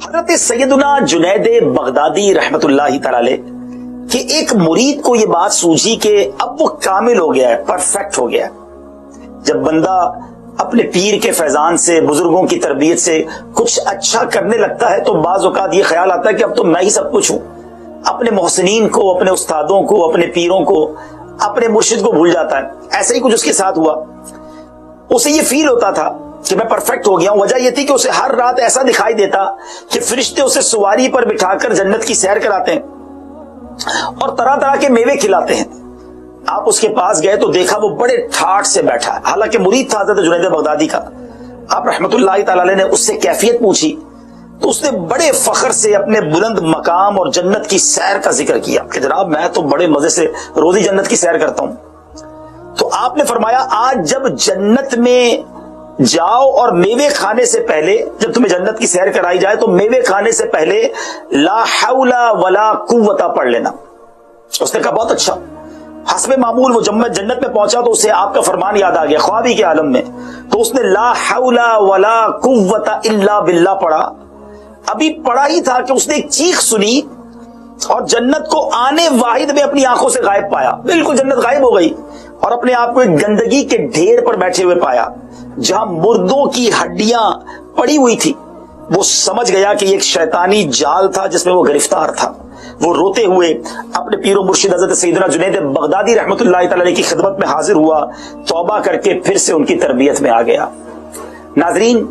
حضرت سیدنا جنید بغدادی رحمت اللہ تعالی کہ ایک مرید کو یہ بات سوجھی کہ اب وہ کامل ہو گیا ہے، پرفیکٹ ہو گیا ہے۔ جب بندہ اپنے پیر کے فیضان سے، بزرگوں کی تربیت سے کچھ اچھا کرنے لگتا ہے تو بعض اوقات یہ خیال آتا ہے کہ اب تو میں ہی سب کچھ ہوں، اپنے محسنین کو، اپنے استادوں کو، اپنے پیروں کو، اپنے مرشد کو بھول جاتا ہے۔ ایسا ہی کچھ اس کے ساتھ ہوا، اسے یہ فیل ہوتا تھا کہ میں پرفیکٹ ہو گیا ہوں۔ وجہ یہ تھی کہ اسے ہر رات ایسا دکھائی دیتا کہ فرشتے اسے سواری پر بٹھا کر جنت کی سیر کراتے ہیں اور طرح طرح کے میوے کھلاتے ہیں۔ آپ اس کے پاس گئے تو دیکھا وہ بڑے ٹھاٹ سے بیٹھا ہے، حالانکہ مرید تھا حضرت جنید بغدادی کا۔ آپ رحمت اللہ تعالی نے اس سے کیفیت پوچھی تو اس نے بڑے فخر سے اپنے بلند مقام اور جنت کی سیر کا ذکر کیا کہ جناب میں تو بڑے مزے سے روزی جنت کی سیر کرتا ہوں۔ تو آپ نے فرمایا آج جب جنت میں جاؤ اور میوے کھانے سے پہلے، جب تمہیں جنت کی سیر کرائی جائے تو میوے کھانے سے پہلے لا حول ولا قوت پڑھ لینا۔ اس نے کہا بہت اچھا۔ حسب معمول وہ جب میں جنت میں پہنچا تو اسے آپ کا فرمان یاد آ گیا خوابی کے عالم میں، تو اس نے لا حول ولا قوت الا باللہ پڑھا۔ ابھی پڑھا ہی تھا کہ اس نے ایک چیخ سنی اور جنت کو آنے واحد میں اپنی آنکھوں سے غائب پایا، بالکل جنت غائب ہو گئی، اور اپنے آپ کو ایک گندگی کے ڈھیر پر بیٹھے ہوئے پایا جہاں مردوں کی ہڈیاں پڑی ہوئی تھی۔ وہ سمجھ گیا کہ ایک شیطانی جال تھا جس میں وہ گرفتار تھا۔ وہ روتے ہوئے اپنے پیر و مرشد حضرت سیدنا جنید بغدادی رحمت اللہ تعالی کی خدمت میں حاضر ہوا، توبہ کر کے پھر سے ان کی تربیت میں آ گیا۔ ناظرین،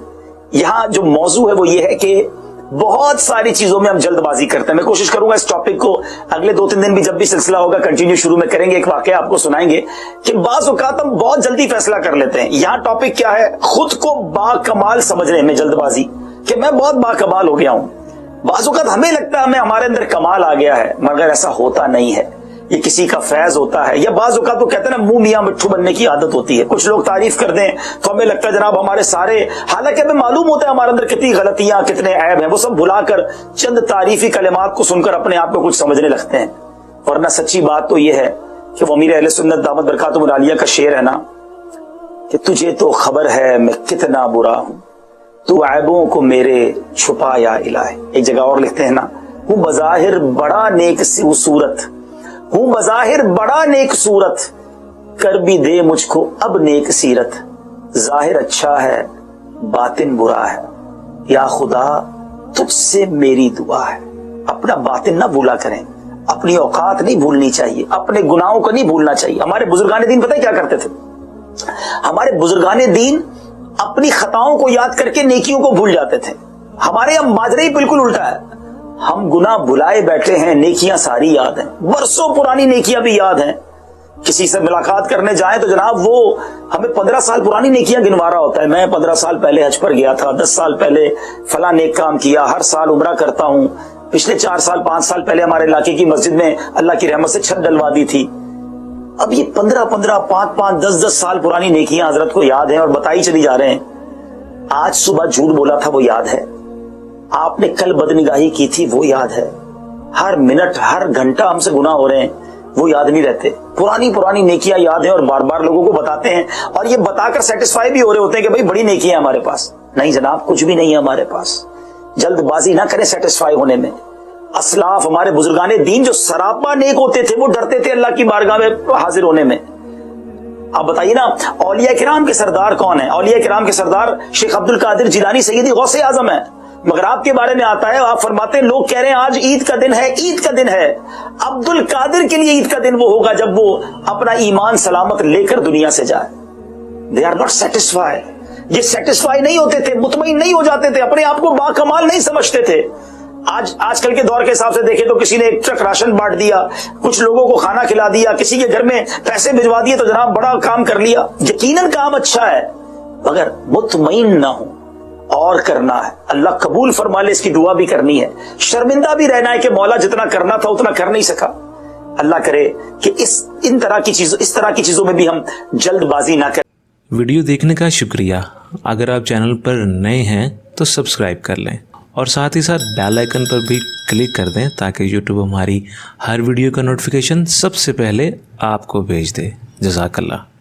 یہاں جو موضوع ہے وہ یہ ہے کہ بہت ساری چیزوں میں ہم جلد بازی کرتے ہیں۔ میں کوشش کروں گا اس ٹاپک کو اگلے 2-3 دن بھی جب بھی سلسلہ ہوگا کنٹینیو شروع میں کریں گے۔ ایک واقعہ آپ کو سنائیں گے کہ بعض اوقات ہم بہت جلدی فیصلہ کر لیتے ہیں۔ یہاں ٹاپک کیا ہے؟ خود کو با کمال سمجھنے میں جلد بازی، کہ میں بہت با کمال ہو گیا ہوں۔ بعض اوقات ہمیں لگتا ہے ہمارے اندر کمال آ گیا ہے، مگر ایسا ہوتا نہیں ہے، یہ کسی کا فیض ہوتا ہے۔ یا بعض اوقات وہ کہتے ہیں نا منہ میاں مٹھو بننے کی عادت ہوتی ہے، کچھ لوگ تعریف کر دیں تو ہمیں لگتا ہے جناب ہمارے سارے، حالانکہ ہمیں معلوم ہوتا ہے ہمارے اندر کتنی غلطیاں، کتنے عیب ہیں، وہ سب بھلا کر چند تعریفی کلمات کو سن کر اپنے آپ کو کچھ سمجھنے لگتے ہیں۔ ورنہ سچی بات تو یہ ہے کہ وہ امیر اہل سنت دامت برکاتہم العالیہ کا شعر ہے نا کہ تجھے تو خبر ہے میں کتنا برا ہوں، تو عیبوں کو میرے چھپا یا الہی۔ ایک جگہ اور لکھتے ہیں نا، ہوں بظاہر بڑا نیک صورت، ہوں بظاہر بڑا نیک صورت، کر بھی دے مجھ کو اب نیک سیرت، ظاہر اچھا ہے باطن برا ہے، یا خدا تجھ سے میری دعا ہے۔ اپنا باطن نہ بھولا کریں، اپنی اوقات نہیں بھولنی چاہیے، اپنے گناہوں کو نہیں بھولنا چاہیے۔ ہمارے بزرگان دین پتہ ہے کیا کرتے تھے؟ ہمارے بزرگان دین اپنی خطاؤں کو یاد کر کے نیکیوں کو بھول جاتے تھے۔ ہمارے یہاں ماجرا ہی بالکل الٹا ہے، ہم گناہ بھلائے بیٹھے ہیں، نیکیاں ساری یاد ہیں، برسوں پرانی نیکیاں بھی یاد ہیں۔ کسی سے ملاقات کرنے جائیں تو جناب وہ ہمیں 15 سال پرانی نیکیاں گنوا رہا ہوتا ہے۔ میں 15 سال پہلے حج پر گیا تھا، 10 سال پہلے فلاں نیک کام کیا، ہر سال عمرہ کرتا ہوں، پچھلے 4 سال 5 سال پہلے ہمارے علاقے کی مسجد میں اللہ کی رحمت سے چھت ڈلوا دی تھی۔ اب یہ 15 5 10 سال پرانی نیکیاں حضرت کو یاد ہیں اور بتائی چلی جا رہے ہیں۔ آج صبح جھوٹ بولا تھا وہ یاد ہے، آپ نے کل بدنگاہی کی تھی وہ یاد ہے، ہر منٹ ہر گھنٹہ ہم سے گناہ ہو رہے ہیں وہ یاد نہیں رہتے۔ پرانی نیکیاں یاد ہیں اور بار بار لوگوں کو بتاتے ہیں، اور یہ بتا کر سیٹسفائی بھی ہو رہے ہوتے ہیں کہ بھائی بڑی نیکیاں ہمارے پاس۔ نہیں جناب، کچھ بھی نہیں ہے ہمارے پاس۔ جلد بازی نہ کریں سیٹسفائی ہونے میں۔ اسلاف ہمارے بزرگان دین جو سراپا نیک ہوتے تھے، وہ ڈرتے تھے اللہ کی بارگاہ میں حاضر ہونے میں۔ آپ بتائیے نا، اولیاء کرام کے سردار کون ہیں؟ اولیاء کرام کے سردار شیخ عبد القادر جیلانی سیدی غوث اعظم ہے، مگر آپ کے بارے میں آتا ہے، آپ فرماتے ہیں لوگ کہہ رہے ہیں آج عید کا دن ہے، عید کا دن ہے۔ عبد القادر کے لیے عید کا دن وہ ہوگا جب وہ اپنا ایمان سلامت لے کر دنیا سے جائے۔ دے آر ناٹ سیٹسفائی، یہ سیٹسفائی نہیں ہوتے تھے، مطمئن نہیں ہو جاتے تھے، اپنے آپ کو باکمال نہیں سمجھتے تھے۔ آج کل کے دور کے حساب سے دیکھیں تو کسی نے ایک ٹرک راشن بانٹ دیا، کچھ لوگوں کو کھانا کھلا دیا، کسی کے گھر میں پیسے بھجوا دیے تو جناب بڑا کام کر لیا۔ یقیناً کام اچھا ہے، مگر مطمئن نہ ہو اور کرنا ہے، اللہ قبول فرما لے، اس کی دعا بھی کرنی ہے، شرمندہ بھی رہنا ہے کہ مولا جتنا کرنا تھا اتنا کر نہیں سکا۔ اللہ کرے کہ اس طرح کی چیزوں میں بھی ہم جلد بازی نہ کریں۔ ویڈیو دیکھنے کا شکریہ۔ اگر آپ چینل پر نئے ہیں تو سبسکرائب کر لیں اور ساتھ ہی ساتھ بیل آئیکن پر بھی کلک کر دیں تاکہ یوٹیوب ہماری ہر ویڈیو کا نوٹیفیکیشن سب سے پہلے آپ کو بھیج دے۔ جزاک اللہ۔